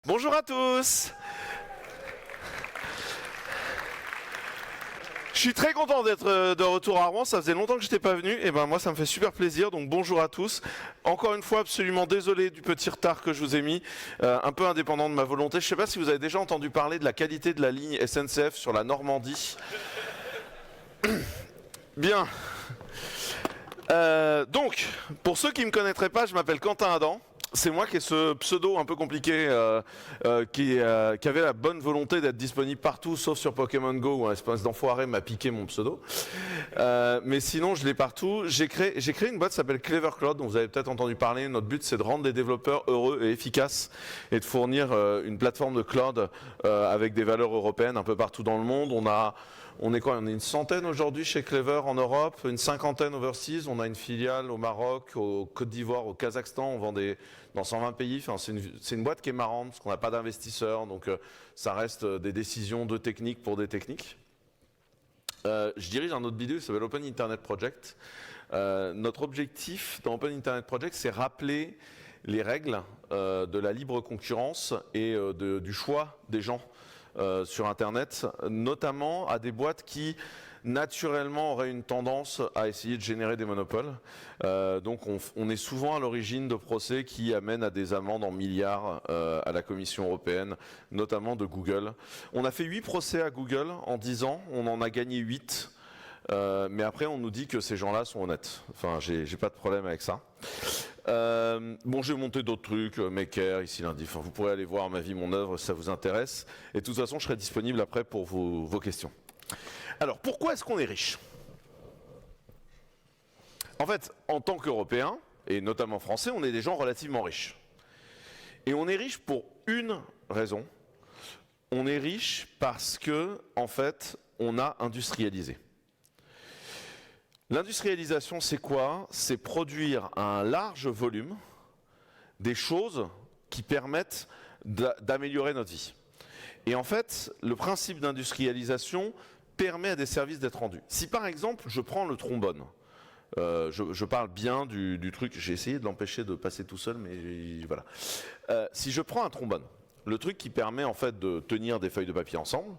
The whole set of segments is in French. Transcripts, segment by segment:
Bonjour à tous. Je suis très content d'être de retour à Rouen, ça faisait longtemps que je n'étais pas venu, et ben moi ça me fait super plaisir, donc bonjour à tous. Encore une fois, absolument désolé du petit retard que je vous ai mis, un peu indépendant de ma volonté. Je ne sais pas si vous avez déjà entendu parler de la qualité de la ligne SNCF sur la Normandie. Bien. Donc, pour ceux qui ne me connaîtraient pas, je m'appelle Quentin Adam. C'est moi qui ai ce pseudo un peu compliqué, qui avait la bonne volonté d'être disponible partout, sauf sur Pokémon Go, où un espèce d'enfoiré m'a piqué mon pseudo. Mais sinon, je l'ai partout. J'ai créé une boîte qui s'appelle Clever Cloud, dont vous avez peut-être entendu parler. Notre but, c'est de rendre les développeurs heureux et efficaces, et de fournir une plateforme de cloud avec des valeurs européennes un peu partout dans le monde. On est une centaine aujourd'hui chez Clever en Europe, une cinquantaine overseas. On a une filiale au Maroc, au Côte d'Ivoire, au Kazakhstan. On vend dans 120 pays. Enfin, c'est une boîte qui est marrante parce qu'on n'a pas d'investisseurs. Donc, ça reste des décisions de techniques pour des techniques. Je dirige un autre bidule qui s'appelle Open Internet Project. Notre objectif dans Open Internet Project, c'est rappeler les règles de la libre concurrence et du choix des gens sur Internet, notamment à des boîtes qui naturellement auraient une tendance à essayer de générer des monopoles. Donc on est souvent à l'origine de procès qui amènent à des amendes en milliards à la Commission européenne, notamment de Google. On a fait 8 procès à Google en 10 ans, on en a gagné 8. Mais après on nous dit que ces gens-là sont honnêtes. Enfin, j'ai pas de problème avec ça. Bon, j'ai monté d'autres trucs, Maker, ici lundi. Enfin, vous pourrez aller voir ma vie, mon œuvre, si ça vous intéresse. Et de toute façon, je serai disponible après pour vos questions. Alors, pourquoi est-ce qu'on est riche? En fait, en tant qu'Européens, et notamment Français, on est des gens relativement riches. Et on est riche pour une raison. On est riche parce que, en fait, on a industrialisé. L'industrialisation, c'est quoi? C'est produire à un large volume des choses qui permettent d'améliorer notre vie. Et en fait, le principe d'industrialisation permet à des services d'être rendus. Si par exemple, je prends le trombone, je parle bien du truc, j'ai essayé de l'empêcher de passer tout seul, mais voilà. Si je prends un trombone, le truc qui permet en fait de tenir des feuilles de papier ensemble,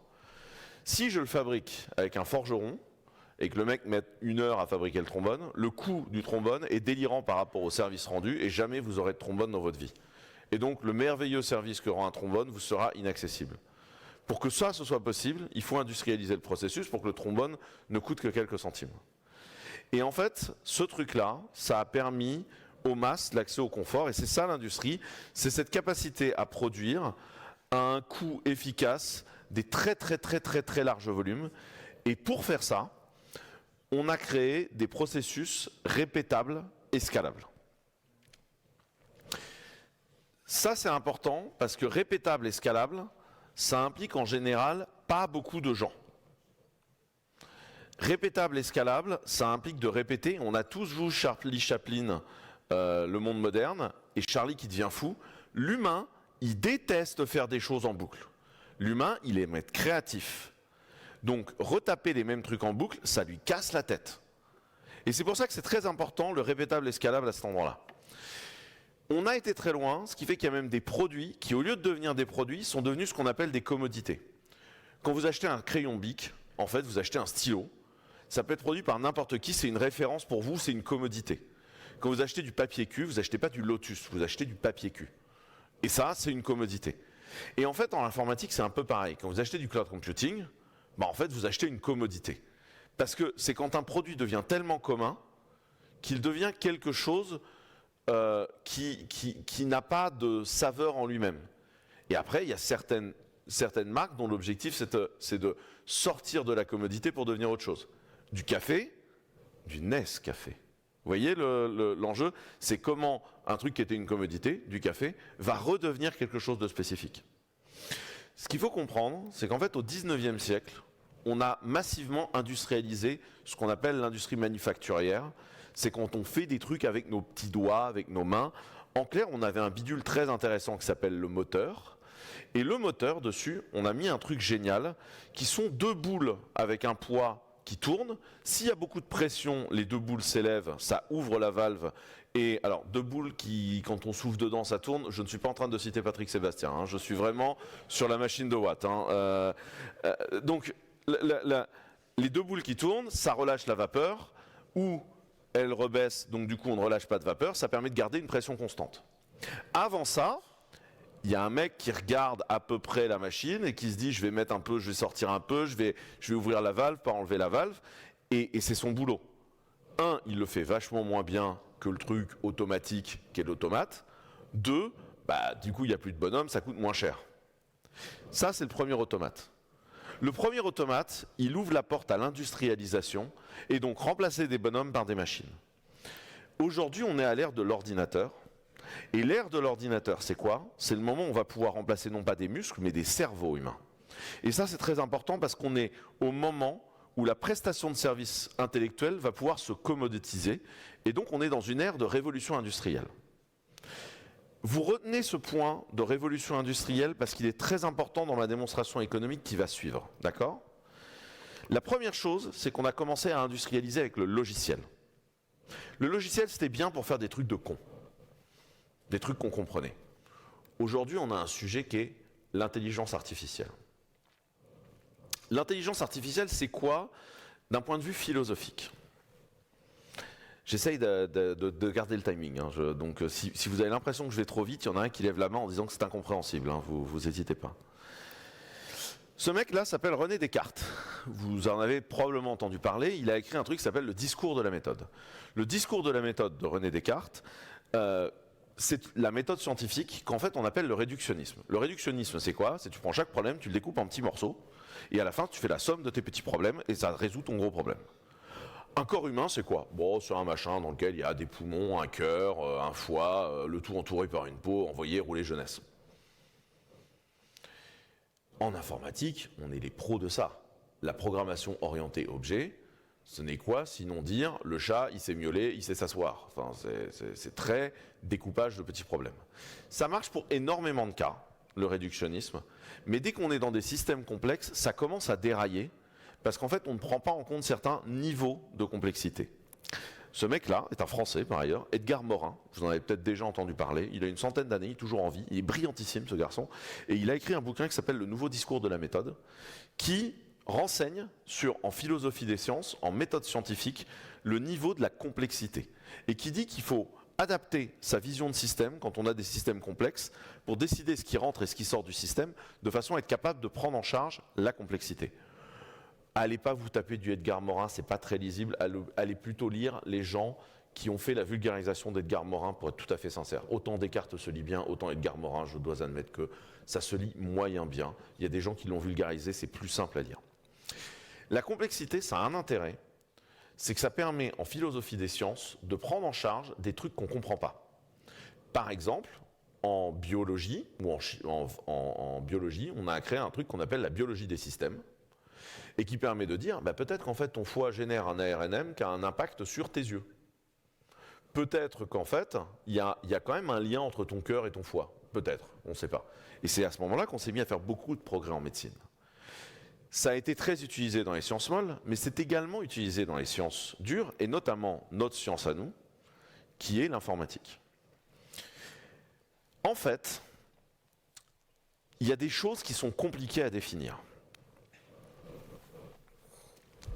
si je le fabrique avec un forgeron, et que le mec mette 1 heure à fabriquer le trombone, le coût du trombone est délirant par rapport au service rendu et jamais vous aurez de trombone dans votre vie. Et donc le merveilleux service que rend un trombone vous sera inaccessible. Pour que ça ce soit possible, il faut industrialiser le processus pour que le trombone ne coûte que quelques centimes. Et en fait, ce truc-là, ça a permis aux masses l'accès au confort, et c'est ça l'industrie, c'est cette capacité à produire à un coût efficace des très larges volumes. Et pour faire ça, on a créé des processus répétables et scalables. Ça, c'est important parce que répétable et scalable, ça implique en général pas beaucoup de gens. Répétable et scalable, ça implique de répéter. On a tous vu Charlie Chaplin, Le Monde moderne, et Charlie qui devient fou. L'humain, il déteste faire des choses en boucle. L'humain, il aime être créatif. Donc, retaper les mêmes trucs en boucle, ça lui casse la tête. Et c'est pour ça que c'est très important, le répétable et scalable à cet endroit-là. On a été très loin, ce qui fait qu'il y a même des produits qui, au lieu de devenir des produits, sont devenus ce qu'on appelle des commodités. Quand vous achetez un crayon Bic, en fait, vous achetez un stylo. Ça peut être produit par n'importe qui, c'est une référence pour vous, c'est une commodité. Quand vous achetez du papier cul, vous n'achetez pas du Lotus, vous achetez du papier cul. Et ça, c'est une commodité. Et en fait, en informatique, c'est un peu pareil. Quand vous achetez du cloud computing, en fait, vous achetez une commodité. Parce que c'est quand un produit devient tellement commun qu'il devient quelque chose qui n'a pas de saveur en lui-même. Et après, il y a certaines marques dont l'objectif, c'est de sortir de la commodité pour devenir autre chose. Du café, du Nescafé. Vous voyez l'enjeu, c'est comment un truc qui était une commodité, du café, va redevenir quelque chose de spécifique. Ce qu'il faut comprendre, c'est qu'en fait, au 19e siècle, on a massivement industrialisé ce qu'on appelle l'industrie manufacturière. C'est quand on fait des trucs avec nos petits doigts, avec nos mains. En clair, on avait un bidule très intéressant qui s'appelle le moteur. Et le moteur, dessus, on a mis un truc génial, qui sont 2 boules avec un poids qui tourne. S'il y a beaucoup de pression, les 2 boules s'élèvent, ça ouvre la valve Et alors, deux boules qui, quand on souffle dedans, ça tourne. Je ne suis pas en train de citer Patrick Sébastien, hein, je suis vraiment sur la machine de Watt. Hein. Donc, les deux boules qui tournent, ça relâche la vapeur, ou elle rebaisse, donc du coup on ne relâche pas de vapeur, ça permet de garder une pression constante. Avant ça, il y a un mec qui regarde à peu près la machine et qui se dit je vais mettre un peu, je vais sortir un peu, je vais ouvrir la valve, pas enlever la valve, et c'est son boulot. Un, il le fait vachement moins bien que le truc automatique qu'est l'automate. Deux, du coup il n'y a plus de bonhomme, ça coûte moins cher. Ça c'est le premier automate. Le premier automate, il ouvre la porte à l'industrialisation et donc remplacer des bonhommes par des machines. Aujourd'hui, on est à l'ère de l'ordinateur. Et l'ère de l'ordinateur, c'est quoi? C'est le moment où on va pouvoir remplacer non pas des muscles, mais des cerveaux humains. Et ça, c'est très important parce qu'on est au moment où la prestation de services intellectuels va pouvoir se commoditiser. Et donc, on est dans une ère de révolution industrielle. Vous retenez ce point de révolution industrielle parce qu'il est très important dans la démonstration économique qui va suivre. D'accord? La première chose, c'est qu'on a commencé à industrialiser avec le logiciel. Le logiciel, c'était bien pour faire des trucs de cons. Des trucs qu'on comprenait. Aujourd'hui, on a un sujet qui est l'intelligence artificielle. L'intelligence artificielle, c'est quoi d'un point de vue philosophique? J'essaye de garder le timing. Hein. Donc si vous avez l'impression que je vais trop vite, il y en a un qui lève la main en disant que c'est incompréhensible. Hein. Vous n'hésitez pas. Ce mec-là s'appelle René Descartes. Vous en avez probablement entendu parler. Il a écrit un truc qui s'appelle le discours de la méthode. Le discours de la méthode de René Descartes, c'est la méthode scientifique qu'en fait on appelle le réductionnisme. Le réductionnisme, c'est quoi? C'est tu prends chaque problème, tu le découpes en petits morceaux, et à la fin tu fais la somme de tes petits problèmes, et ça résout ton gros problème. Un corps humain, c'est quoi? Bon, c'est un machin dans lequel il y a des poumons, un cœur, un foie, le tout entouré par une peau, envoyé rouler jeunesse. En informatique, on est les pros de ça. La programmation orientée objet, ce n'est quoi sinon dire le chat, il sait miauler, il sait s'asseoir. Enfin, c'est très découpage de petits problèmes. Ça marche pour énormément de cas, le réductionnisme, mais dès qu'on est dans des systèmes complexes, ça commence à dérailler, parce qu'en fait, on ne prend pas en compte certains niveaux de complexité. Ce mec-là est un Français, par ailleurs, Edgar Morin, vous en avez peut-être déjà entendu parler, il a une centaine d'années, il est toujours en vie, il est brillantissime ce garçon, et il a écrit un bouquin qui s'appelle Le Nouveau Discours de la méthode, qui renseigne sur, en philosophie des sciences, en méthode scientifique, le niveau de la complexité, et qui dit qu'il faut adapter sa vision de système, quand on a des systèmes complexes, pour décider ce qui rentre et ce qui sort du système, de façon à être capable de prendre en charge la complexité. Allez pas vous taper du Edgar Morin, c'est pas très lisible. Allez plutôt lire les gens qui ont fait la vulgarisation d'Edgar Morin, pour être tout à fait sincère. Autant Descartes se lit bien, autant Edgar Morin, je dois admettre que ça se lit moyen bien. Il y a des gens qui l'ont vulgarisé, c'est plus simple à lire. La complexité, ça a un intérêt, c'est que ça permet en philosophie des sciences de prendre en charge des trucs qu'on ne comprend pas. Par exemple, en biologie, ou en biologie, on a créé un truc qu'on appelle la biologie des systèmes, et qui permet de dire, peut-être qu'en fait ton foie génère un ARNM qui a un impact sur tes yeux. Peut-être qu'en fait, il y a quand même un lien entre ton cœur et ton foie. Peut-être, on ne sait pas. Et c'est à ce moment-là qu'on s'est mis à faire beaucoup de progrès en médecine. Ça a été très utilisé dans les sciences molles, mais c'est également utilisé dans les sciences dures, et notamment notre science à nous, qui est l'informatique. En fait, il y a des choses qui sont compliquées à définir.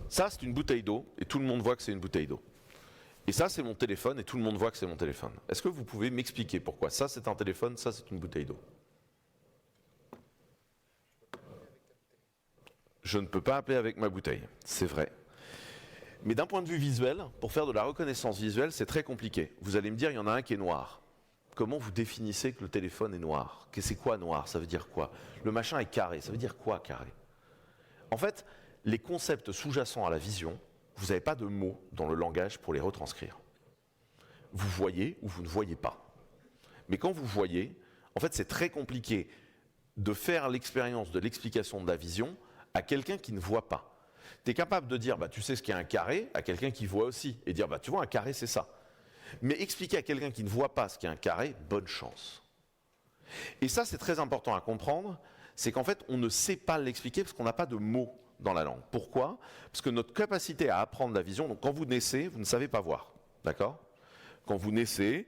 Ça, c'est une bouteille d'eau, et tout le monde voit que c'est une bouteille d'eau. Et ça, c'est mon téléphone, et tout le monde voit que c'est mon téléphone. Est-ce que vous pouvez m'expliquer pourquoi ça, c'est un téléphone, ça, c'est une bouteille d'eau? Je ne peux pas appeler avec ma bouteille, c'est vrai. Mais d'un point de vue visuel, pour faire de la reconnaissance visuelle, c'est très compliqué. Vous allez me dire, il y en a un qui est noir. Comment vous définissez que le téléphone est noir? C'est quoi noir? Ça veut dire quoi? Le machin est carré, ça veut dire quoi carré? En fait, les concepts sous-jacents à la vision, vous n'avez pas de mots dans le langage pour les retranscrire. Vous voyez ou vous ne voyez pas. Mais quand vous voyez, en fait, c'est très compliqué de faire l'expérience de l'explication de la vision à quelqu'un qui ne voit pas. Tu es capable de dire, tu sais ce qu'est un carré, à quelqu'un qui voit aussi, et dire, tu vois, un carré, c'est ça. Mais expliquer à quelqu'un qui ne voit pas ce qu'est un carré, bonne chance. Et ça, c'est très important à comprendre, c'est qu'en fait, on ne sait pas l'expliquer parce qu'on n'a pas de mots dans la langue. Pourquoi? Parce que notre capacité à apprendre la vision, donc quand vous naissez, vous ne savez pas voir. D'accord? Quand vous naissez,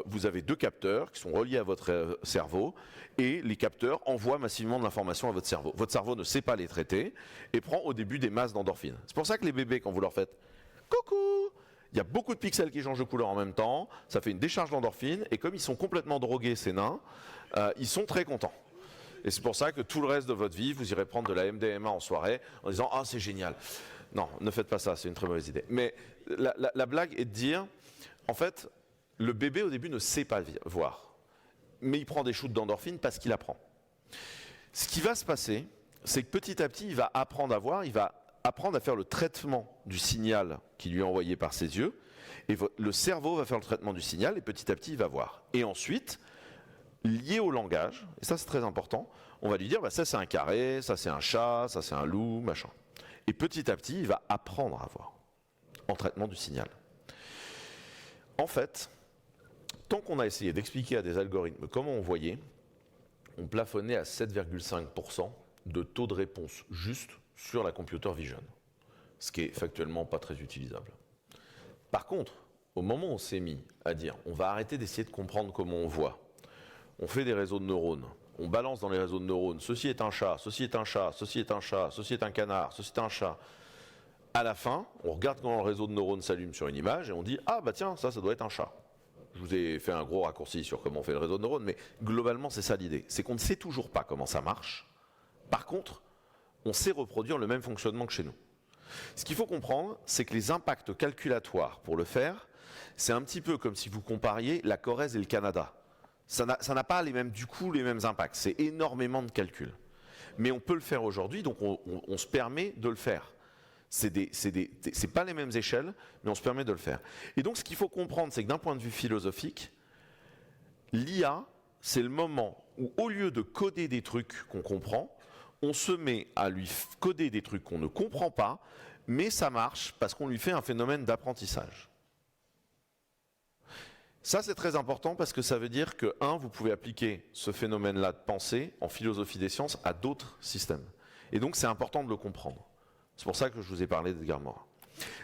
vous avez 2 capteurs qui sont reliés à votre cerveau et les capteurs envoient massivement de l'information à votre cerveau. Votre cerveau ne sait pas les traiter et prend au début des masses d'endorphines. C'est pour ça que les bébés, quand vous leur faites « coucou », il y a beaucoup de pixels qui changent de couleur en même temps, ça fait une décharge d'endorphines et comme ils sont complètement drogués, ces nains, ils sont très contents. Et c'est pour ça que tout le reste de votre vie, vous irez prendre de la MDMA en soirée en disant « ah, c'est génial ». Non, ne faites pas ça, c'est une très mauvaise idée. Mais la blague est de dire, en fait, le bébé au début ne sait pas voir, mais il prend des shoots d'endorphine parce qu'il apprend. Ce qui va se passer, c'est que petit à petit, il va apprendre à voir, il va apprendre à faire le traitement du signal qui lui est envoyé par ses yeux, et le cerveau va faire le traitement du signal, et petit à petit, il va voir. Et ensuite, lié au langage, et ça c'est très important, on va lui dire, bah, ça c'est un carré, ça c'est un chat, ça c'est un loup, machin. Et petit à petit, il va apprendre à voir, en traitement du signal. En fait, tant qu'on a essayé d'expliquer à des algorithmes comment on voyait, on plafonnait à 7,5% de taux de réponse juste sur la computer vision, ce qui est factuellement pas très utilisable. Par contre, au moment où on s'est mis à dire on va arrêter d'essayer de comprendre comment on voit, on fait des réseaux de neurones, on balance dans les réseaux de neurones, ceci est un chat, ceci est un chat, ceci est un chat, ceci est un canard, ceci est un chat. À la fin, on regarde quand le réseau de neurones s'allume sur une image et on dit ah bah tiens, ça doit être un chat. Je vous ai fait un gros raccourci sur comment on fait le réseau de neurones, mais globalement c'est ça l'idée, c'est qu'on ne sait toujours pas comment ça marche. Par contre, on sait reproduire le même fonctionnement que chez nous. Ce qu'il faut comprendre, c'est que les impacts calculatoires pour le faire, c'est un petit peu comme si vous compariez la Corrèze et le Canada. Ça n'a pas les mêmes impacts, c'est énormément de calculs. Mais on peut le faire aujourd'hui, donc on se permet de le faire. C'est pas les mêmes échelles, mais on se permet de le faire. Et donc ce qu'il faut comprendre, c'est que d'un point de vue philosophique, l'IA, c'est le moment où au lieu de coder des trucs qu'on comprend, on se met à lui coder des trucs qu'on ne comprend pas, mais ça marche parce qu'on lui fait un phénomène d'apprentissage. Ça, c'est très important parce que ça veut dire que, vous pouvez appliquer ce phénomène-là de pensée en philosophie des sciences à d'autres systèmes. Et donc, c'est important de le comprendre. C'est pour ça que je vous ai parlé d'Edgar Morin.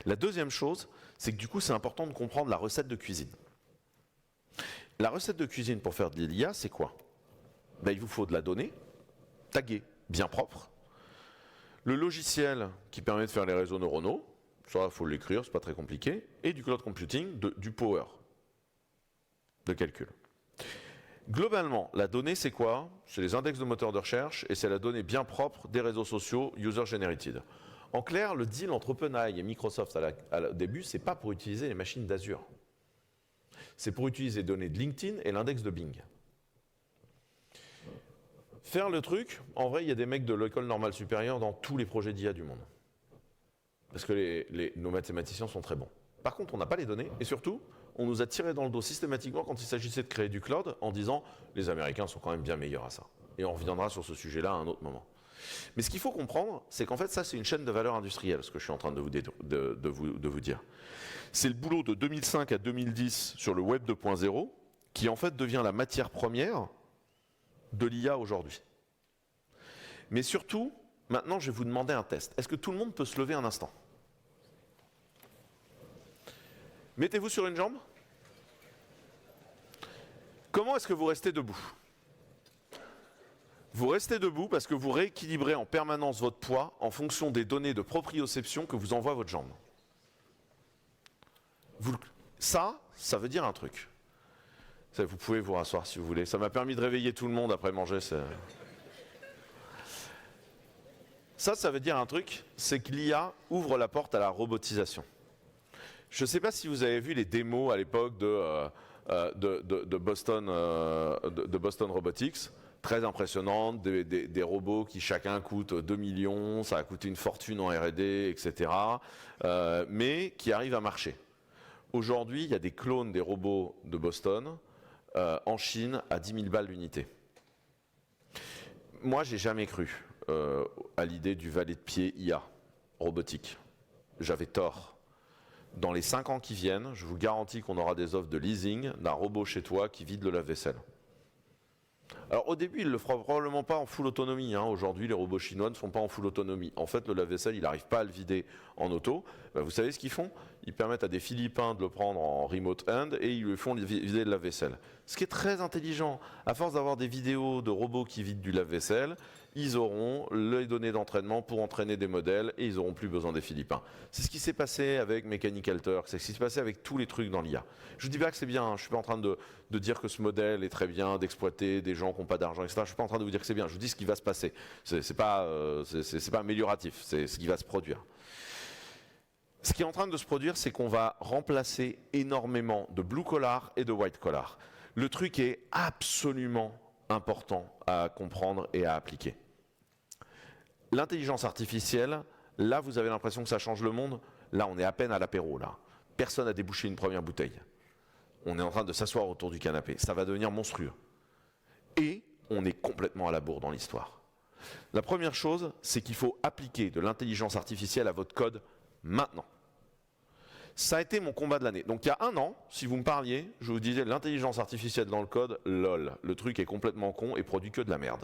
La deuxième chose, c'est que du coup, c'est important de comprendre la recette de cuisine. La recette de cuisine pour faire de l'IA, c'est quoi? Il vous faut de la donnée, taguée, bien propre. Le logiciel qui permet de faire les réseaux neuronaux, ça, il faut l'écrire, c'est pas très compliqué. Et du cloud computing, du power de calcul. Globalement, la donnée, c'est quoi? C'est les index de moteurs de recherche et c'est la donnée bien propre des réseaux sociaux user-generated. En clair, le deal entre OpenAI et Microsoft au début, c'est pas pour utiliser les machines d'Azure. C'est pour utiliser les données de LinkedIn et l'index de Bing. Faire le truc, en vrai, il y a des mecs de l'école normale supérieure dans tous les projets d'IA du monde. Parce que nos mathématiciens sont très bons. Par contre, on n'a pas les données et surtout, on nous a tiré dans le dos systématiquement quand il s'agissait de créer du cloud en disant les Américains sont quand même bien meilleurs à ça. Et on reviendra sur ce sujet-là à un autre moment. Mais ce qu'il faut comprendre, c'est qu'en fait, ça, c'est une chaîne de valeur industrielle, ce que je suis en train de vous dire. C'est le boulot de 2005 à 2010 sur le Web 2.0 qui, en fait, devient la matière première de l'IA aujourd'hui. Mais surtout, maintenant, je vais vous demander un test. Est-ce que tout le monde peut se lever un instant? Mettez-vous sur une jambe. Comment est-ce que vous restez debout? Vous restez debout parce que vous rééquilibrez en permanence votre poids en fonction des données de proprioception que vous envoie votre jambe. Ça veut dire un truc. Vous pouvez vous rasseoir si vous voulez. Ça m'a permis de réveiller tout le monde après manger. Ça veut dire un truc, c'est que l'IA ouvre la porte à la robotisation. Je ne sais pas si vous avez vu les démos à l'époque de Boston Robotics, très impressionnantes, des robots qui chacun coûtent 2 millions, ça a coûté une fortune en R&D, etc., mais qui arrivent à marcher. Aujourd'hui, il y a des clones des robots de Boston en Chine à 10 000 balles l'unité. Moi, j'ai jamais cru à l'idée du valet de pied IA, robotique. J'avais tort. Dans les 5 ans qui viennent, je vous garantis qu'on aura des offres de leasing d'un robot chez toi qui vide le lave-vaisselle. Alors au début, il ne le fera probablement pas en full autonomie. Aujourd'hui, les robots chinois ne sont pas en full autonomie. En fait, le lave-vaisselle, il n'arrive pas à le vider en auto. Vous savez ce qu'ils font? ils permettent à des Philippins de le prendre en remote hand et ils lui font vider le lave-vaisselle. Ce qui est très intelligent. À force d'avoir des vidéos de robots qui vident du lave-vaisselle, ils auront les données d'entraînement pour entraîner des modèles et ils n'auront plus besoin des Philippins. C'est ce qui s'est passé avec Mechanical Turk, c'est ce qui s'est passé avec tous les trucs dans l'IA. Je ne dis pas que c'est bien, je ne suis pas en train de dire que ce modèle est très bien, d'exploiter des gens qui n'ont pas d'argent, etc. Je ne suis pas en train de vous dire que c'est bien, je vous dis ce qui va se passer. C'est pas amélioratif, c'est ce qui va se produire. Ce qui est en train de se produire, c'est qu'on va remplacer énormément de blue collar et de white collar. Le truc est absolument important à comprendre et à appliquer. L'intelligence artificielle, là vous avez l'impression que ça change le monde, là on est à peine à l'apéro là. Personne n'a débouché une première bouteille. On est en train de s'asseoir autour du canapé, ça va devenir monstrueux. Et on est complètement à la bourre dans l'histoire. La première chose, c'est qu'il faut appliquer de l'intelligence artificielle à votre code maintenant. Ça a été mon combat de l'année. Donc il y a un an, si vous me parliez, je vous disais l'intelligence artificielle dans le code, lol, le truc est complètement con et produit que de la merde.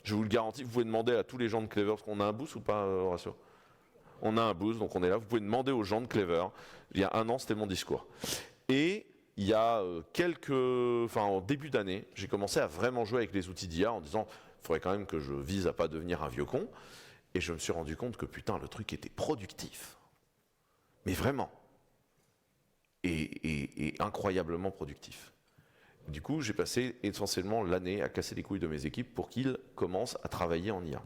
Je vous le garantis, vous pouvez demander à tous les gens de Clever, parce qu'on a un boost ou pas, Horatio ? On a un boost, donc on est là. Vous pouvez demander aux gens de Clever. Il y a un an, c'était mon discours. Et il y a en début d'année, j'ai commencé à vraiment jouer avec les outils d'IA en disant, il faudrait quand même que je vise à pas devenir un vieux con. Et je me suis rendu compte que putain, le truc était productif. Mais vraiment. Et incroyablement productif. Du coup, j'ai passé essentiellement l'année à casser les couilles de mes équipes pour qu'ils commencent à travailler en IA.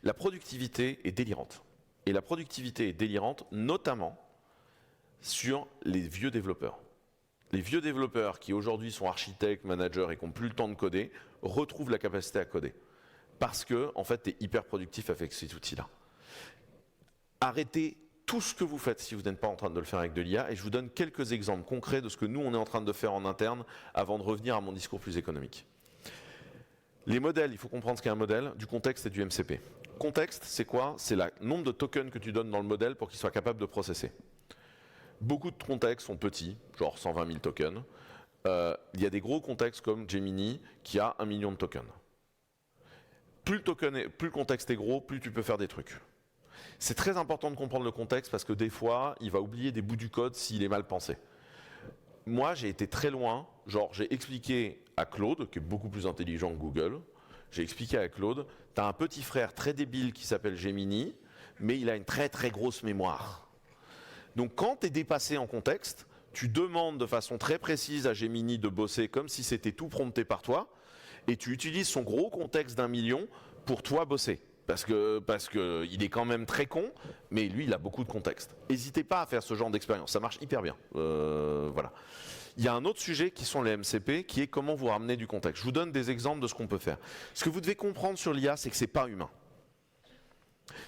La productivité est délirante. Et la productivité est délirante notamment sur les vieux développeurs. Les vieux développeurs qui aujourd'hui sont architectes, managers et qui n'ont plus le temps de coder, retrouvent la capacité à coder. Parce que, en fait, tu es hyper productif avec cet outil-là. Arrêtez tout ce que vous faites si vous n'êtes pas en train de le faire avec de l'IA, et je vous donne quelques exemples concrets de ce que nous, on est en train de faire en interne avant de revenir à mon discours plus économique. Les modèles, il faut comprendre ce qu'est un modèle, du contexte et du MCP. Contexte, c'est quoi? C'est le nombre de tokens que tu donnes dans le modèle pour qu'il soit capable de processer. Beaucoup de contextes sont petits, genre 120 000 tokens. Il y a des gros contextes comme Gemini qui a 1 million de tokens. Plus le contexte est gros, plus tu peux faire des trucs. C'est très important de comprendre le contexte parce que des fois, il va oublier des bouts du code s'il est mal pensé. Moi, j'ai été très loin, genre j'ai expliqué à Claude, qui est beaucoup plus intelligent que Google, j'ai expliqué à Claude, tu as un petit frère très débile qui s'appelle Gemini, mais il a une très très grosse mémoire. Donc quand tu es dépassé en contexte, tu demandes de façon très précise à Gemini de bosser comme si c'était tout prompté par toi, et tu utilises son gros contexte d'1 million pour toi bosser. Parce que il est quand même très con, mais lui, il a beaucoup de contexte. N'hésitez pas à faire ce genre d'expérience, ça marche hyper bien. Voilà. Il y a un autre sujet qui sont les MCP, qui est comment vous ramener du contexte. Je vous donne des exemples de ce qu'on peut faire. Ce que vous devez comprendre sur l'IA, c'est que c'est pas humain.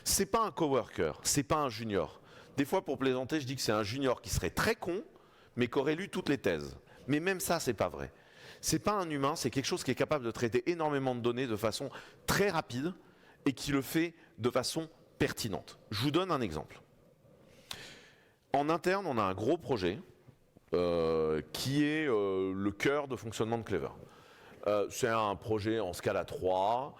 C'est pas un coworker, c'est pas un junior. Des fois, pour plaisanter, je dis que c'est un junior qui serait très con, mais qui aurait lu toutes les thèses. Mais même ça, c'est pas vrai. C'est pas un humain, c'est quelque chose qui est capable de traiter énormément de données de façon très rapide, et qui le fait de façon pertinente. Je vous donne un exemple. En interne, on a un gros projet qui est le cœur de fonctionnement de Clever. C'est un projet en Scala 3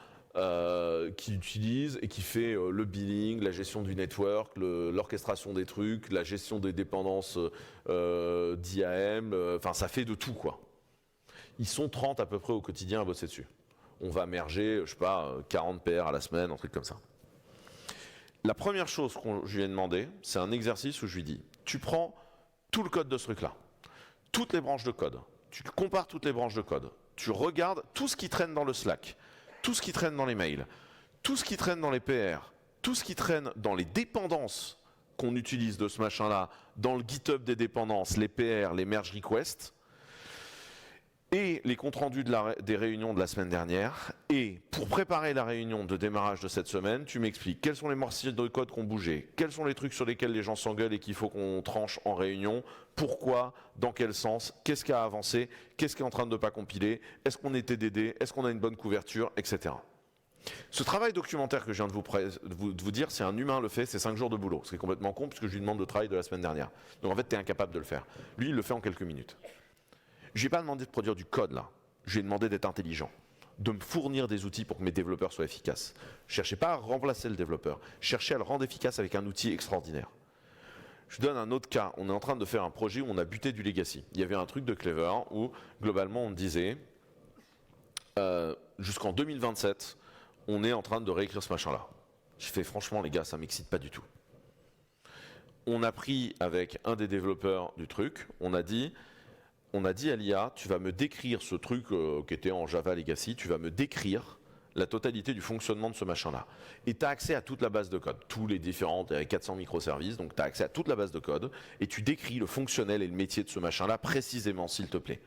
qui utilise et qui fait le billing, la gestion du network, l'orchestration des trucs, la gestion des dépendances d'IAM, enfin ça fait de tout quoi. Ils sont 30 à peu près au quotidien à bosser dessus. On va merger, je sais pas, 40 PR à la semaine, un truc comme ça. La première chose que je lui ai demandé, c'est un exercice où je lui dis, tu prends tout le code de ce truc-là, toutes les branches de code, tu compares toutes les branches de code, tu regardes tout ce qui traîne dans le Slack, tout ce qui traîne dans les mails, tout ce qui traîne dans les PR, tout ce qui traîne dans les dépendances qu'on utilise de ce machin-là, dans le GitHub des dépendances, les PR, les merge requests, et les comptes rendus des réunions de la semaine dernière. Et pour préparer la réunion de démarrage de cette semaine, tu m'expliques quels sont les morceaux de code qui ont bougé, quels sont les trucs sur lesquels les gens s'engueulent et qu'il faut qu'on tranche en réunion, pourquoi, dans quel sens, qu'est-ce qui a avancé, qu'est-ce qui est en train de ne pas compiler, est-ce qu'on est TDD, est-ce qu'on a une bonne couverture, etc. Ce travail documentaire que je viens de vous dire, si un humain le fait, c'est 5 jours de boulot. Ce qui est complètement con puisque je lui demande le travail de la semaine dernière. Donc en fait, tu es incapable de le faire. Lui, il le fait en quelques minutes. Je lui ai pas demandé de produire du code là, je lui ai demandé d'être intelligent, de me fournir des outils pour que mes développeurs soient efficaces. Je cherchais pas à remplacer le développeur, je cherchais à le rendre efficace avec un outil extraordinaire. Je donne un autre cas. On est en train de faire un projet où on a buté du legacy. Il y avait un truc de Clever où, globalement, on disait jusqu'en 2027, on est en train de réécrire ce machin-là. Je fais franchement, les gars, ça m'excite pas du tout. On a pris avec un des développeurs du truc, on a dit à l'IA, tu vas me décrire ce truc qui était en Java Legacy, tu vas me décrire la totalité du fonctionnement de ce machin-là. Et tu as accès à toute la base de code, tous les différents, il y avait 400 microservices, donc tu as accès à toute la base de code, et tu décris le fonctionnel et le métier de ce machin-là précisément, s'il te plaît.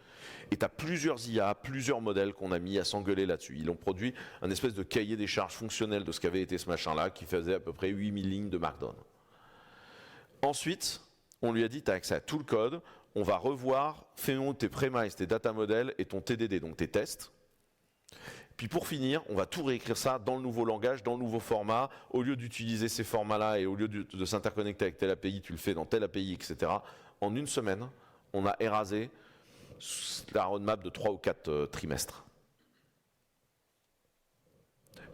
Et tu as plusieurs IA, plusieurs modèles qu'on a mis à s'engueuler là-dessus. Ils ont produit un espèce de cahier des charges fonctionnel de ce qu'avait été ce machin-là, qui faisait à peu près 8000 lignes de Markdown. Ensuite, on lui a dit, tu as accès à tout le code, on va revoir, fais-nous tes prémices, tes data models et ton TDD, donc tes tests. Puis pour finir, on va tout réécrire ça dans le nouveau langage, dans le nouveau format. Au lieu d'utiliser ces formats-là et au lieu de s'interconnecter avec telle API, tu le fais dans telle API, etc. En une semaine, on a érasé la roadmap de 3 ou 4 trimestres.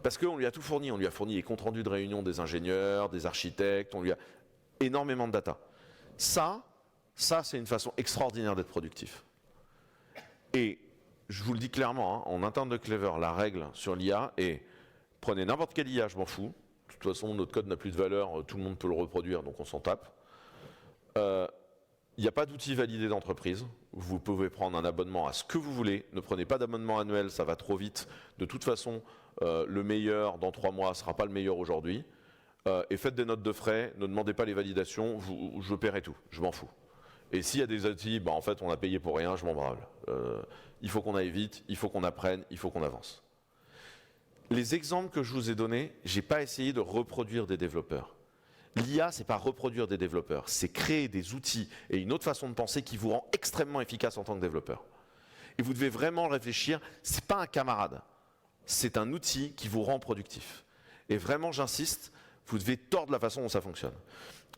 Parce qu'on lui a tout fourni. On lui a fourni les comptes rendus de réunion des ingénieurs, des architectes, on lui a énormément de data. Ça c'est une façon extraordinaire d'être productif. Et je vous le dis clairement, hein, en interne de Clever, la règle sur l'IA est prenez n'importe quelle IA, je m'en fous. De toute façon, notre code n'a plus de valeur, tout le monde peut le reproduire, donc on s'en tape. Il n'y a pas d'outil validé d'entreprise. Vous pouvez prendre un abonnement à ce que vous voulez. Ne prenez pas d'abonnement annuel, ça va trop vite. De toute façon, le meilleur dans 3 mois ne sera pas le meilleur aujourd'hui. Et faites des notes de frais, ne demandez pas les validations, je paierai tout, je m'en fous. Et s'il y a des outils, en fait on a payé pour rien, je m'en branle. Il faut qu'on aille vite, il faut qu'on apprenne, il faut qu'on avance. Les exemples que je vous ai donnés, je n'ai pas essayé de reproduire des développeurs. L'IA, c'est pas reproduire des développeurs, c'est créer des outils et une autre façon de penser qui vous rend extrêmement efficace en tant que développeur. Et vous devez vraiment réfléchir, c'est pas un camarade, c'est un outil qui vous rend productif. Et vraiment, j'insiste, vous devez tordre la façon dont ça fonctionne.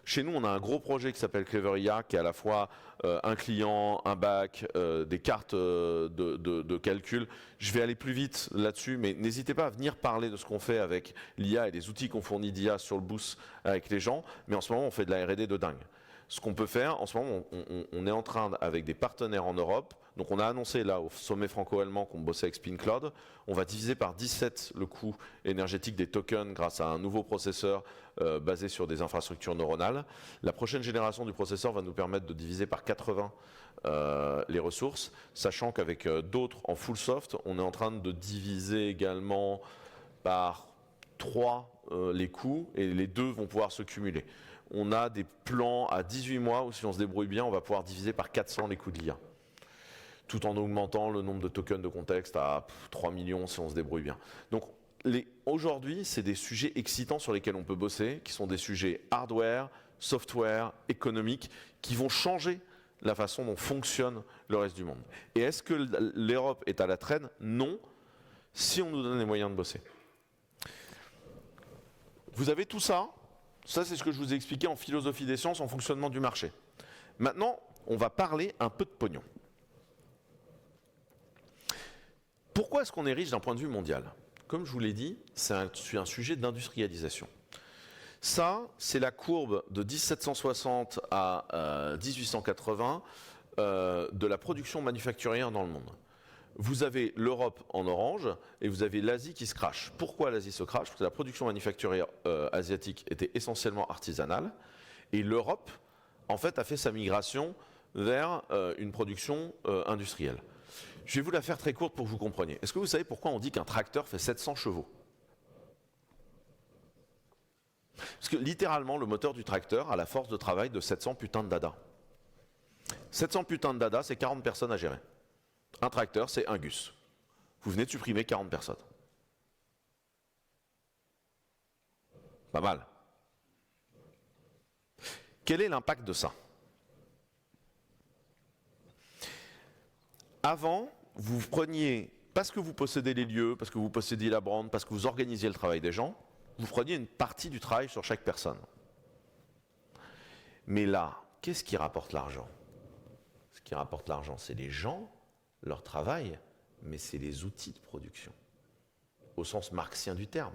Chez nous, on a un gros projet qui s'appelle Clever IA, qui est à la fois un client, un back, des cartes de calcul. Je vais aller plus vite là-dessus, mais n'hésitez pas à venir parler de ce qu'on fait avec l'IA et des outils qu'on fournit d'IA sur le boost avec les gens. Mais en ce moment, on fait de la R&D de dingue. Ce qu'on peut faire, en ce moment, on est en train, avec des partenaires en Europe, donc on a annoncé là au sommet franco-allemand qu'on bossait avec SpinCloud, on va diviser par 17 le coût énergétique des tokens grâce à un nouveau processeur basé sur des infrastructures neuronales. La prochaine génération du processeur va nous permettre de diviser par 80 les ressources, sachant qu'avec d'autres en full soft, on est en train de diviser également par 3 les coûts et les deux vont pouvoir se cumuler. On a des plans à 18 mois où si on se débrouille bien, on va pouvoir diviser par 400 les coûts de l'IA. Tout en augmentant le nombre de tokens de contexte à 3 millions si on se débrouille bien. Donc aujourd'hui, c'est des sujets excitants sur lesquels on peut bosser, qui sont des sujets hardware, software, économiques, qui vont changer la façon dont fonctionne le reste du monde. Et est-ce que l'Europe est à la traîne? Non, si on nous donne les moyens de bosser. Vous avez tout ça. Ça, c'est ce que je vous ai expliqué en philosophie des sciences, en fonctionnement du marché. Maintenant, on va parler un peu de pognon. Pourquoi est-ce qu'on est riche d'un point de vue mondial? Comme je vous l'ai dit, c'est un sujet d'industrialisation. Ça, c'est la courbe de 1760 à 1880 de la production manufacturière dans le monde. Vous avez l'Europe en orange et vous avez l'Asie qui se crache. Pourquoi l'Asie se crache? Parce que la production manufacturière asiatique était essentiellement artisanale et l'Europe, en fait, a fait sa migration vers une production industrielle. Je vais vous la faire très courte pour que vous compreniez. Est-ce que vous savez pourquoi on dit qu'un tracteur fait 700 chevaux? Parce que littéralement, le moteur du tracteur a la force de travail de 700 putains de dada. 700 putains de dada, c'est 40 personnes à gérer. Un tracteur, c'est un gus. Vous venez de supprimer 40 personnes. Pas mal. Quel est l'impact de ça? Avant, vous preniez, parce que vous possédez les lieux, parce que vous possédiez la brand, parce que vous organisiez le travail des gens, vous preniez une partie du travail sur chaque personne. Mais là, qu'est-ce qui rapporte l'argent? Ce qui rapporte l'argent, c'est les gens, leur travail, mais c'est les outils de production, au sens marxien du terme.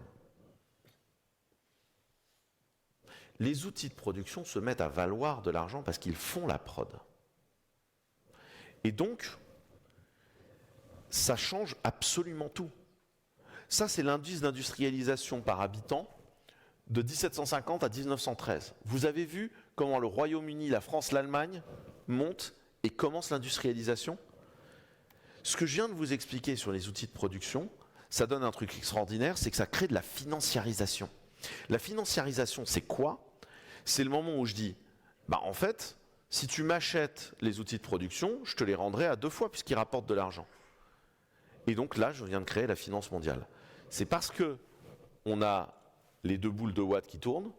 les outils de production se mettent à valoir de l'argent parce qu'ils font la prod. Et donc, ça change absolument tout. Ça, c'est l'indice d'industrialisation par habitant de 1750 à 1913. Vous avez vu comment le Royaume-Uni, la France, l'Allemagne montent et commencent l'industrialisation? Ce que je viens de vous expliquer sur les outils de production, ça donne un truc extraordinaire, c'est que ça crée de la financiarisation. La financiarisation, c'est quoi? C'est le moment où je dis, en fait, si tu m'achètes les outils de production, je te les rendrai à 2 fois puisqu'ils rapportent de l'argent. Et donc là, je viens de créer la finance mondiale. C'est parce que on a les 2 boules de Watt qui tournent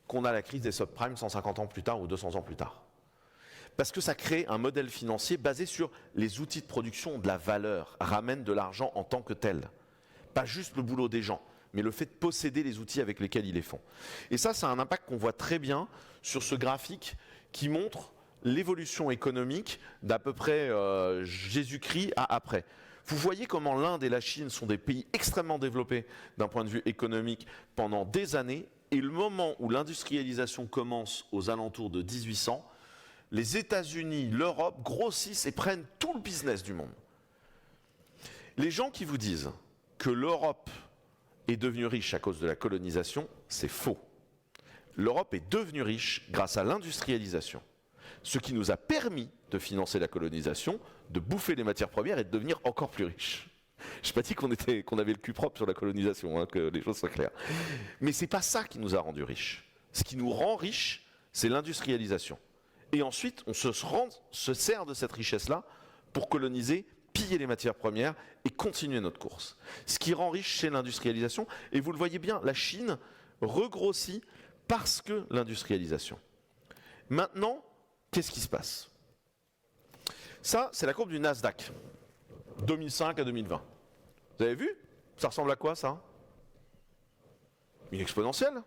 qu'on a la crise des subprimes 150 ans plus tard ou 200 ans plus tard. Parce que ça crée un modèle financier basé sur les outils de production, de la valeur, ramènent de l'argent en tant que tel. Pas juste le boulot des gens, mais le fait de posséder les outils avec lesquels ils les font. Et ça a un impact qu'on voit très bien sur ce graphique qui montre l'évolution économique d'à peu près Jésus-Christ à après. Vous voyez comment l'Inde et la Chine sont des pays extrêmement développés d'un point de vue économique pendant des années, et le moment où l'industrialisation commence aux alentours de 1800, les États-Unis, l'Europe grossissent et prennent tout le business du monde. Les gens qui vous disent que l'Europe est devenue riche à cause de la colonisation, c'est faux. L'Europe est devenue riche grâce à l'industrialisation, ce qui nous a permis de financer la colonisation, de bouffer les matières premières et de devenir encore plus riches. Je n'ai pas dit qu'on avait le cul propre sur la colonisation, hein, que les choses soient claires. Mais ce n'est pas ça qui nous a rendus riches. Ce qui nous rend riches, c'est l'industrialisation. Et ensuite, on se sert de cette richesse-là pour coloniser, piller les matières premières et continuer notre course. Ce qui rend riche, c'est l'industrialisation. Et vous le voyez bien, la Chine regrossit parce que l'industrialisation. Maintenant, qu'est-ce qui se passe? Ça, c'est la courbe du Nasdaq, 2005 à 2020. Vous avez vu? Ça ressemble à quoi, ça? Une exponentielle.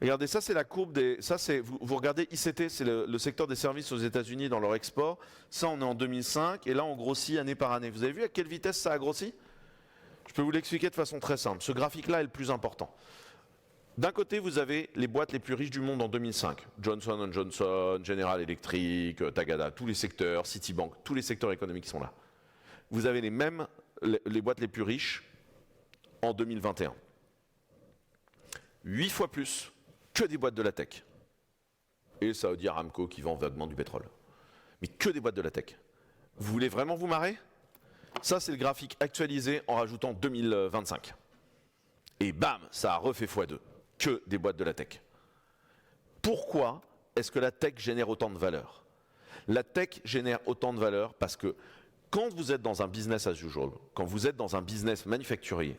Regardez, ça c'est la courbe des... Vous regardez ICT, c'est le secteur des services aux États-Unis dans leur export. Ça, on est en 2005 et là, on grossit année par année. Vous avez vu à quelle vitesse ça a grossi? Je peux vous l'expliquer de façon très simple. Ce graphique-là est le plus important. D'un côté, vous avez les boîtes les plus riches du monde en 2005. Johnson & Johnson, General Electric, Tagada, tous les secteurs, Citibank, tous les secteurs économiques sont là. Vous avez les boîtes les plus riches en 2021. 8 fois plus que des boîtes de la tech. Et Saudi Aramco qui vend vaguement du pétrole. Mais que des boîtes de la tech. Vous voulez vraiment vous marrer? Ça, c'est le graphique actualisé en rajoutant 2025. Et bam, ça a refait x2. Que des boîtes de la tech. Pourquoi est-ce que la tech génère autant de valeur? La tech génère autant de valeur parce que quand vous êtes dans un business as usual, quand vous êtes dans un business manufacturier,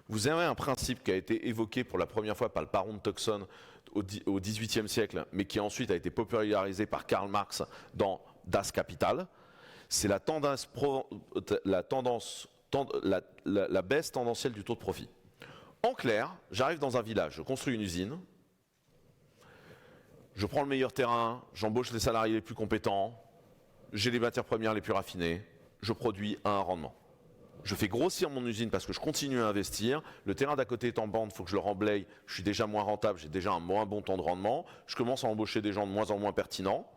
vous avez un principe qui a été évoqué pour la première fois par le baron de Tucson au XVIIIe siècle, mais qui ensuite a été popularisé par Karl Marx dans Das Kapital. C'est la baisse tendancielle du taux de profit. En clair, j'arrive dans un village, je construis une usine, je prends le meilleur terrain, j'embauche les salariés les plus compétents, j'ai les matières premières les plus raffinées, je produis à un rendement. Je fais grossir mon usine parce que je continue à investir, le terrain d'à côté est en bande, il faut que je le remblaye, je suis déjà moins rentable, j'ai déjà un moins bon temps de rendement, je commence à embaucher des gens de moins en moins pertinents,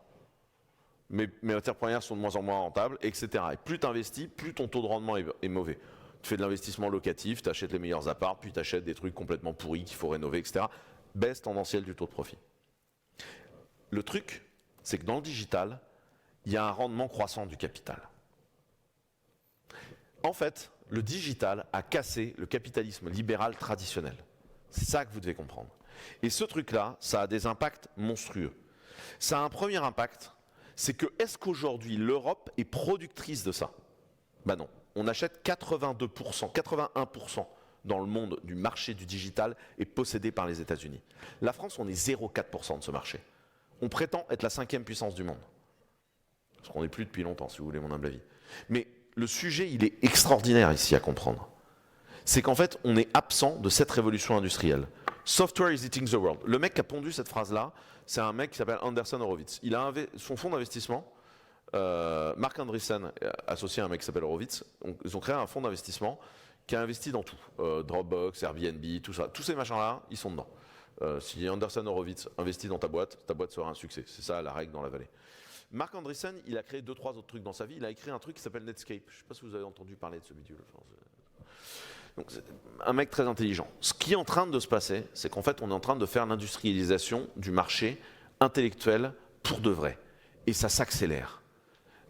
mes matières premières sont de moins en moins rentables, etc. Et plus tu investis, plus ton taux de rendement est mauvais. Tu fais de l'investissement locatif, tu achètes les meilleurs apparts, puis tu achètes des trucs complètement pourris qu'il faut rénover, etc. Baisse tendancielle du taux de profit. Le truc, c'est que dans le digital, il y a un rendement croissant du capital. En fait, le digital a cassé le capitalisme libéral traditionnel. C'est ça que vous devez comprendre. Et ce truc-là, ça a des impacts monstrueux. Ça a un premier impact, c'est que est-ce qu'aujourd'hui l'Europe est productrice de ça? Ben non. On achète 82%, 81% dans le monde du marché du digital est possédé par les États-Unis. La France, on est 0,4% de ce marché. On prétend être la 5e puissance du monde. Ce qu'on n'est plus depuis longtemps, si vous voulez mon humble avis. Mais le sujet, il est extraordinaire ici à comprendre. C'est qu'en fait, on est absent de cette révolution industrielle. Software is eating the world. Le mec qui a pondu cette phrase-là, c'est un mec qui s'appelle Andreessen Horowitz. Il a son fonds d'investissement, Mark Andreessen, associé à un mec qui s'appelle Horowitz, ils ont créé un fonds d'investissement qui a investi dans tout. Dropbox, Airbnb, tout ça. Tous ces machins-là, ils sont dedans. Si Andersen Horowitz investit dans ta boîte sera un succès. C'est ça la règle dans la vallée. Marc Andreessen, il a créé 2-3 autres trucs dans sa vie. Il a écrit un truc qui s'appelle Netscape. Je ne sais pas si vous avez entendu parler de ce bidule. Donc, c'est un mec très intelligent. Ce qui est en train de se passer, c'est qu'en fait, on est en train de faire l'industrialisation du marché intellectuel pour de vrai. Et ça s'accélère.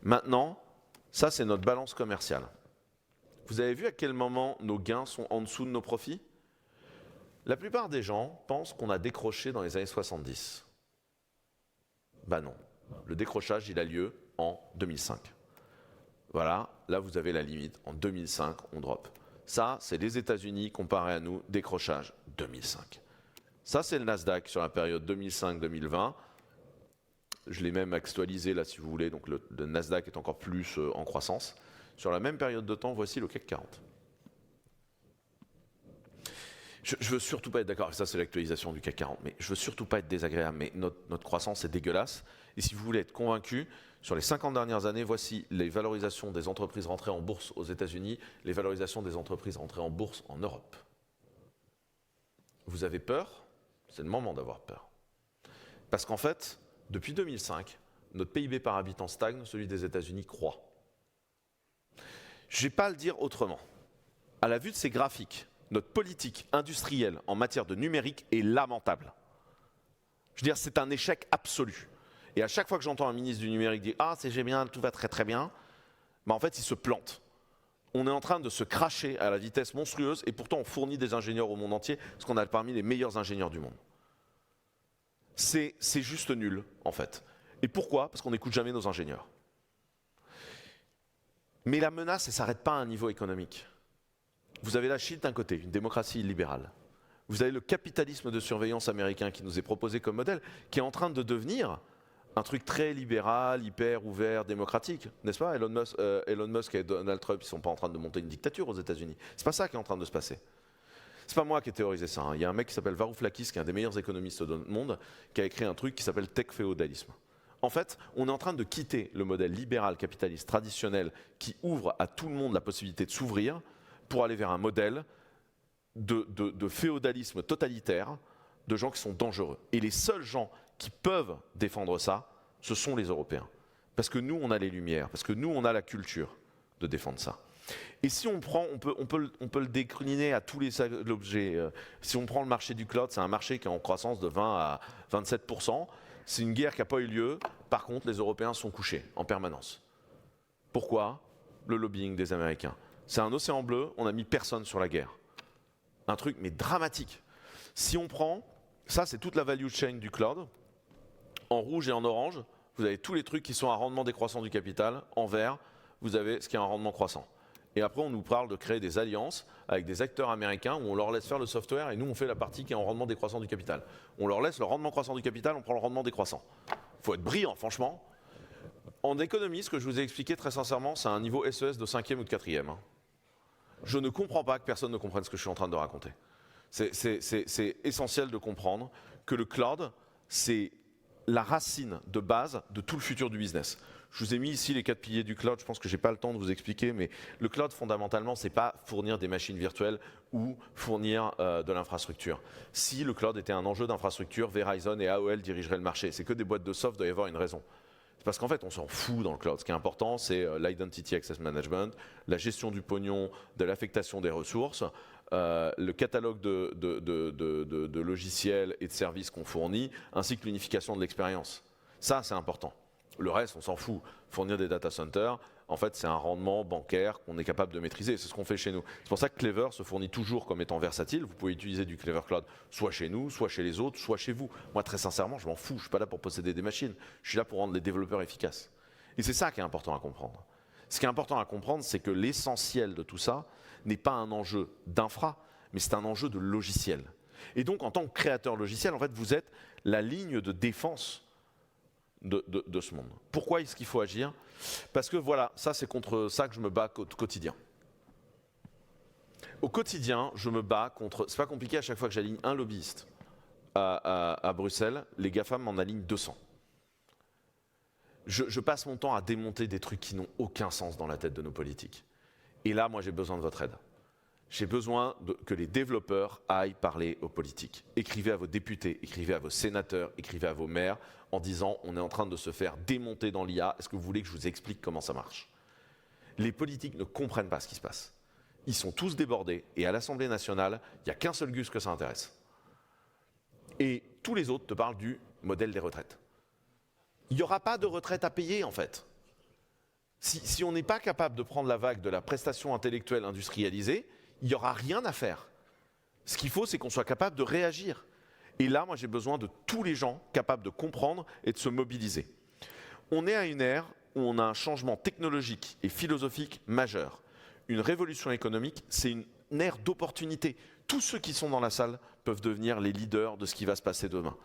Maintenant, ça, c'est notre balance commerciale. Vous avez vu à quel moment nos gains sont en dessous de nos profits? La plupart des gens pensent qu'on a décroché dans les années 70. Ben non. Le décrochage, il a lieu en 2005. Voilà, là vous avez la limite. En 2005, on drop. Ça, c'est les États-Unis comparé à nous, décrochage 2005. Ça, c'est le Nasdaq sur la période 2005-2020. Je l'ai même actualisé là, si vous voulez. Donc le Nasdaq est encore plus en croissance. Sur la même période de temps, voici le CAC 40. Je ne veux surtout pas être d'accord avec ça, c'est l'actualisation du CAC 40, mais je ne veux surtout pas être désagréable, mais notre croissance est dégueulasse. Et si vous voulez être convaincu, sur les 50 dernières années, voici les valorisations des entreprises rentrées en bourse aux États-Unis, les valorisations des entreprises rentrées en bourse en Europe. Vous avez peur? C'est le moment d'avoir peur. Parce qu'en fait, depuis 2005, notre PIB par habitant stagne, celui des États-Unis croît. Je ne vais pas le dire autrement. À la vue de ces graphiques, notre politique industrielle en matière de numérique est lamentable. Je veux dire, c'est un échec absolu. Et à chaque fois que j'entends un ministre du numérique dire « Ah, c'est génial, tout va très très bien », ben en fait, il se plante. On est en train de se cracher à la vitesse monstrueuse et pourtant on fournit des ingénieurs au monde entier parce qu'on a parmi les meilleurs ingénieurs du monde. C'est juste nul, en fait. Et pourquoi? Parce qu'on n'écoute jamais nos ingénieurs. Mais la menace, elle ne s'arrête pas à un niveau économique. Vous avez la Chine d'un côté, une démocratie illibérale. Vous avez le capitalisme de surveillance américain qui nous est proposé comme modèle, qui est en train de devenir un truc très libéral, hyper ouvert, démocratique, n'est-ce pas? Elon Musk et Donald Trump, ils ne sont pas en train de monter une dictature aux États-Unis. C'est pas ça qui est en train de se passer. C'est pas moi qui ai théorisé ça. Hein. Il y a un mec qui s'appelle Varoufakis, qui est un des meilleurs économistes du monde, qui a écrit un truc qui s'appelle tech-féodalisme. En fait, on est en train de quitter le modèle libéral capitaliste traditionnel qui ouvre à tout le monde la possibilité de s'ouvrir pour aller vers un modèle de féodalisme totalitaire, de gens qui sont dangereux. Et les seuls gens qui peuvent défendre ça, ce sont les Européens. Parce que nous, on a les lumières, parce que nous, on a la culture de défendre ça. Et si on prend, on peut le décliner à tous les objets. Si on prend le marché du cloud, c'est un marché qui est en croissance de 20 à 27%. C'est une guerre qui n'a pas eu lieu. Par contre, les Européens sont couchés en permanence. Pourquoi? Le lobbying des Américains. C'est un océan bleu, on n'a mis personne sur la guerre. Un truc, mais dramatique. Si on prend, ça c'est toute la value chain du cloud. En rouge et en orange, vous avez tous les trucs qui sont à rendement décroissant du capital. En vert, vous avez ce qui est un rendement croissant. Et après, on nous parle de créer des alliances avec des acteurs américains où on leur laisse faire le software et nous, on fait la partie qui est en rendement décroissant du capital. On leur laisse le rendement croissant du capital, on prend le rendement décroissant. Il faut être brillant, franchement. En économie, ce que je vous ai expliqué très sincèrement, c'est un niveau SES de 5e ou de 4e. Je ne comprends pas que personne ne comprenne ce que je suis en train de raconter. C'est essentiel de comprendre que le cloud, c'est la racine de base de tout le futur du business. Je vous ai mis ici les 4 piliers du cloud, je pense que je n'ai pas le temps de vous expliquer, mais le cloud, fondamentalement, ce n'est pas fournir des machines virtuelles ou fournir de l'infrastructure. Si le cloud était un enjeu d'infrastructure, Verizon et AOL dirigeraient le marché. C'est que des boîtes de soft, il doit y avoir une raison. C'est parce qu'en fait, on s'en fout dans le cloud. Ce qui est important, c'est l'Identity Access Management, la gestion du pognon, de l'affectation des ressources, le catalogue de logiciels et de services qu'on fournit, ainsi que l'unification de l'expérience. Ça, c'est important. Le reste, on s'en fout. Fournir des data centers, en fait, c'est un rendement bancaire qu'on est capable de maîtriser. C'est ce qu'on fait chez nous. C'est pour ça que Clever se fournit toujours comme étant versatile. Vous pouvez utiliser du Clever Cloud soit chez nous, soit chez les autres, soit chez vous. Moi, très sincèrement, je m'en fous. Je ne suis pas là pour posséder des machines. Je suis là pour rendre les développeurs efficaces. Et c'est ça qui est important à comprendre. Ce qui est important à comprendre, c'est que l'essentiel de tout ça n'est pas un enjeu d'infra, mais c'est un enjeu de logiciel. Et donc, en tant que créateur logiciel, en fait, vous êtes la ligne de défense de ce monde. Pourquoi est-ce qu'il faut agir? Parce que voilà, ça c'est contre ça que je me bats au quotidien. Au quotidien, je me bats contre... C'est pas compliqué, à chaque fois que j'aligne un lobbyiste à Bruxelles, les GAFAM m'en alignent 200. Je passe mon temps à démonter des trucs qui n'ont aucun sens dans la tête de nos politiques. Et là, moi j'ai besoin de votre aide. J'ai besoin que les développeurs aillent parler aux politiques. Écrivez à vos députés, écrivez à vos sénateurs, écrivez à vos maires en disant on est en train de se faire démonter dans l'IA, est-ce que vous voulez que je vous explique comment ça marche? Les politiques ne comprennent pas ce qui se passe. Ils sont tous débordés et à l'Assemblée nationale, il n'y a qu'un seul gus que ça intéresse. Et tous les autres te parlent du modèle des retraites. Il n'y aura pas de retraite à payer en fait. Si on n'est pas capable de prendre la vague de la prestation intellectuelle industrialisée, il n'y aura rien à faire. Ce qu'il faut, c'est qu'on soit capable de réagir. Et là, moi, j'ai besoin de tous les gens capables de comprendre et de se mobiliser. On est à une ère où on a un changement technologique et philosophique majeur. Une révolution économique, c'est une ère d'opportunité. Tous ceux qui sont dans la salle peuvent devenir les leaders de ce qui va se passer demain.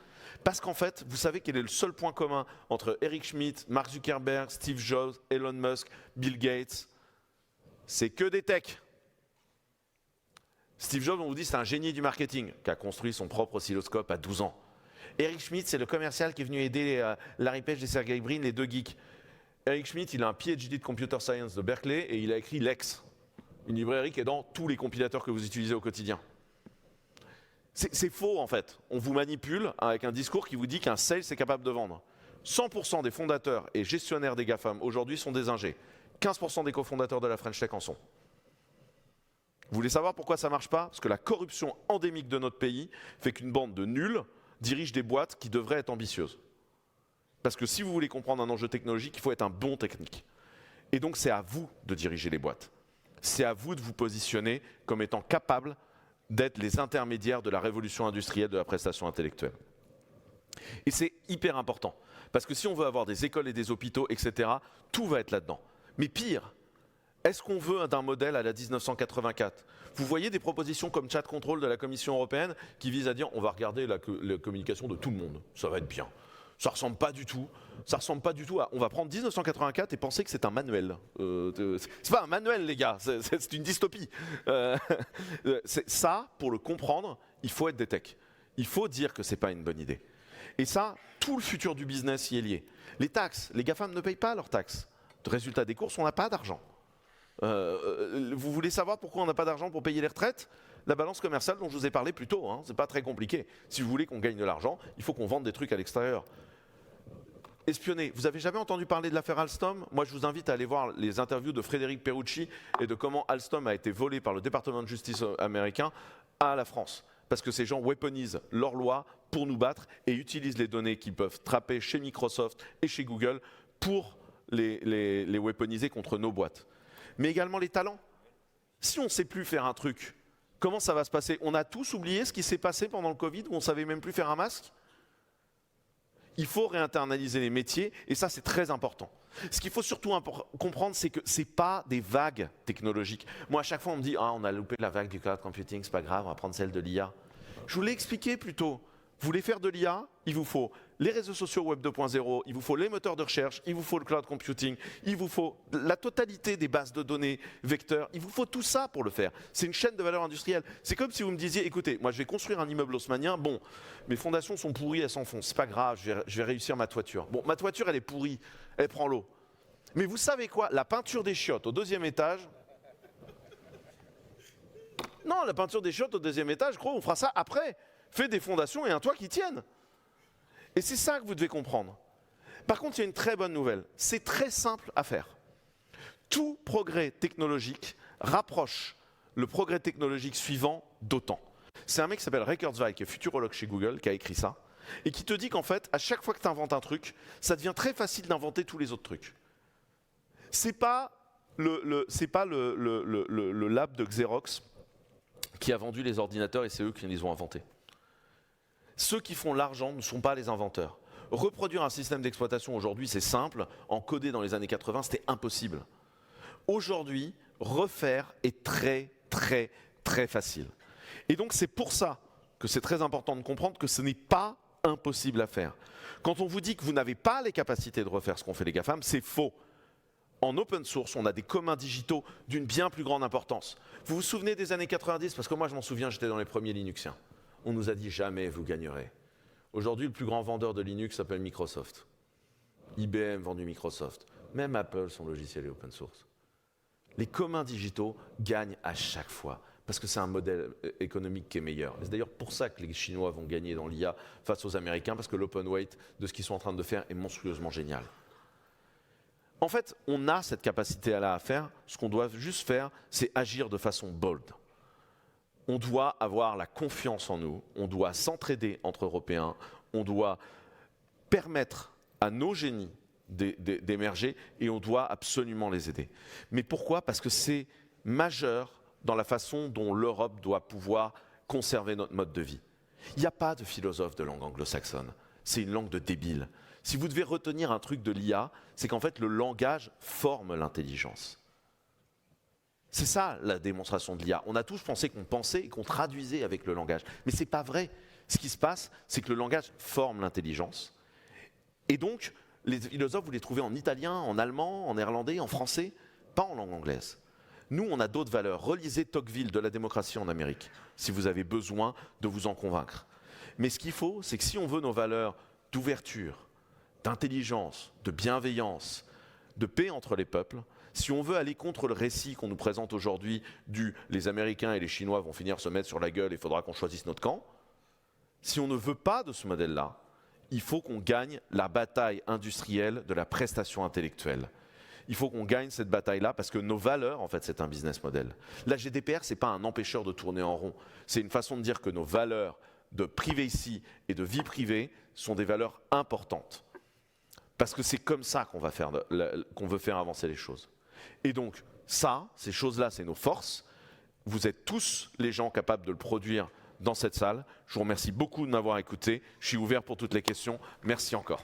Parce qu'en fait, vous savez quel est le seul point commun entre Eric Schmidt, Mark Zuckerberg, Steve Jobs, Elon Musk, Bill Gates? C'est que des techs. Steve Jobs, on vous dit, c'est un génie du marketing qui a construit son propre oscilloscope à 12 ans. Eric Schmidt, c'est le commercial qui est venu aider Larry Page et Sergey Brin, les deux geeks. Eric Schmidt, il a un PhD de Computer Science de Berkeley et il a écrit Lex, une librairie qui est dans tous les compilateurs que vous utilisez au quotidien. C'est faux en fait. On vous manipule avec un discours qui vous dit qu'un sales est capable de vendre. 100% des fondateurs et gestionnaires des GAFAM aujourd'hui sont des ingés. 15% des cofondateurs de la French Tech en sont. Vous voulez savoir pourquoi ça ne marche pas? Parce que la corruption endémique de notre pays fait qu'une bande de nuls dirige des boîtes qui devraient être ambitieuses. Parce que si vous voulez comprendre un enjeu technologique, il faut être un bon technique. Et donc c'est à vous de diriger les boîtes. C'est à vous de vous positionner comme étant capable d'être les intermédiaires de la révolution industrielle de la prestation intellectuelle. Et c'est hyper important. Parce que si on veut avoir des écoles et des hôpitaux, etc., tout va être là-dedans. Mais pire, est-ce qu'on veut d'un modèle à la 1984? Vous voyez des propositions comme Chat Control de la Commission européenne qui visent à dire on va regarder la communication de tout le monde, ça va être bien. Ça ressemble pas du tout. Ça ressemble pas du tout à. On va prendre 1984 et penser que c'est un manuel. C'est pas un manuel, les gars. C'est une dystopie. Ça, pour le comprendre, il faut être des techs. Il faut dire que c'est pas une bonne idée. Et ça, tout le futur du business y est lié. Les taxes, les GAFAM ne payent pas leurs taxes. Résultat des courses, on n'a pas d'argent. Vous voulez savoir pourquoi on n'a pas d'argent pour payer les retraites? La balance commerciale dont je vous ai parlé plus tôt, hein, c'est pas très compliqué. Si vous voulez qu'on gagne de l'argent, il faut qu'on vende des trucs à l'extérieur. Espionner. Vous avez jamais entendu parler de l'affaire Alstom? Moi, je vous invite à aller voir les interviews de Frédéric Perucci et de comment Alstom a été volé par le département de justice américain à la France. Parce que ces gens weaponisent leurs lois pour nous battre et utilisent les données qu'ils peuvent trapper chez Microsoft et chez Google pour les weaponiser contre nos boîtes. Mais également les talents. Si on ne sait plus faire un truc, comment ça va se passer? On a tous oublié ce qui s'est passé pendant le Covid où on ne savait même plus faire un masque? Il faut réinternaliser les métiers et ça c'est très important. Ce qu'il faut surtout comprendre, c'est que ce n'est pas des vagues technologiques. Moi à chaque fois on me dit ah, on a loupé la vague du cloud computing, c'est pas grave, on va prendre celle de l'IA. Je vous l'ai expliqué plus tôt. Vous voulez faire de l'IA, il vous faut les réseaux sociaux Web 2.0, il vous faut les moteurs de recherche, il vous faut le cloud computing, il vous faut la totalité des bases de données vecteurs, il vous faut tout ça pour le faire. C'est une chaîne de valeur industrielle. C'est comme si vous me disiez, écoutez, moi je vais construire un immeuble haussmannien, bon, mes fondations sont pourries, elles s'enfoncent, c'est pas grave, je vais réussir ma toiture. Bon, ma toiture elle est pourrie, elle prend l'eau. Mais vous savez quoi? La peinture des chiottes au 2e étage, non, la peinture des chiottes au 2e étage, je crois, on fera ça après. Fais des fondations et un toit qui tienne. Et c'est ça que vous devez comprendre. Par contre, il y a une très bonne nouvelle. C'est très simple à faire. Tout progrès technologique rapproche le progrès technologique suivant d'autant. C'est un mec qui s'appelle Ray Kurzweil, qui est futurologue chez Google, qui a écrit ça, et qui te dit qu'en fait, à chaque fois que tu inventes un truc, ça devient très facile d'inventer tous les autres trucs. C'est pas le lab de Xerox qui a vendu les ordinateurs et c'est eux qui les ont inventés. Ceux qui font l'argent ne sont pas les inventeurs. Reproduire un système d'exploitation aujourd'hui, c'est simple. En coder dans les années 80, c'était impossible. Aujourd'hui, refaire est très, très, très facile. Et donc, c'est pour ça que c'est très important de comprendre que ce n'est pas impossible à faire. Quand on vous dit que vous n'avez pas les capacités de refaire ce qu'ont fait les GAFAM, c'est faux. En open source, on a des communs digitaux d'une bien plus grande importance. Vous vous souvenez des années 90? Parce que moi, je m'en souviens, j'étais dans les premiers Linuxiens. On nous a dit jamais vous gagnerez. Aujourd'hui, le plus grand vendeur de Linux s'appelle Microsoft. IBM vend du Microsoft. Même Apple, son logiciel est open source. Les communs digitaux gagnent à chaque fois parce que c'est un modèle économique qui est meilleur. C'est d'ailleurs pour ça que les Chinois vont gagner dans l'IA face aux Américains, parce que l'open weight de ce qu'ils sont en train de faire est monstrueusement génial. En fait, on a cette capacité-là à faire. Ce qu'on doit juste faire, c'est agir de façon bold. On doit avoir la confiance en nous, on doit s'entraider entre Européens, on doit permettre à nos génies d'émerger et on doit absolument les aider. Mais pourquoi? Parce que c'est majeur dans la façon dont l'Europe doit pouvoir conserver notre mode de vie. Il n'y a pas de philosophe de langue anglo-saxonne, c'est une langue de débile. Si vous devez retenir un truc de l'IA, c'est qu'en fait le langage forme l'intelligence. C'est ça la démonstration de l'IA. On a tous pensé qu'on pensait et qu'on traduisait avec le langage. Mais ce n'est pas vrai. Ce qui se passe, c'est que le langage forme l'intelligence. Et donc, les philosophes, vous les trouvez en italien, en allemand, en néerlandais, en français, pas en langue anglaise. Nous, on a d'autres valeurs. Relisez Tocqueville de la démocratie en Amérique, si vous avez besoin de vous en convaincre. Mais ce qu'il faut, c'est que si on veut nos valeurs d'ouverture, d'intelligence, de bienveillance, de paix entre les peuples, si on veut aller contre le récit qu'on nous présente aujourd'hui du « les Américains et les Chinois vont finir se mettre sur la gueule et il faudra qu'on choisisse notre camp », si on ne veut pas de ce modèle-là, il faut qu'on gagne la bataille industrielle de la prestation intellectuelle. Il faut qu'on gagne cette bataille-là parce que nos valeurs, en fait, c'est un business model. La GDPR, ce n'est pas un empêcheur de tourner en rond. C'est une façon de dire que nos valeurs de privacy et de vie privée sont des valeurs importantes. Parce que c'est comme ça qu'on veut faire avancer les choses. Et donc, ça, ces choses-là, c'est nos forces. Vous êtes tous les gens capables de le produire dans cette salle. Je vous remercie beaucoup de m'avoir écouté. Je suis ouvert pour toutes les questions. Merci encore.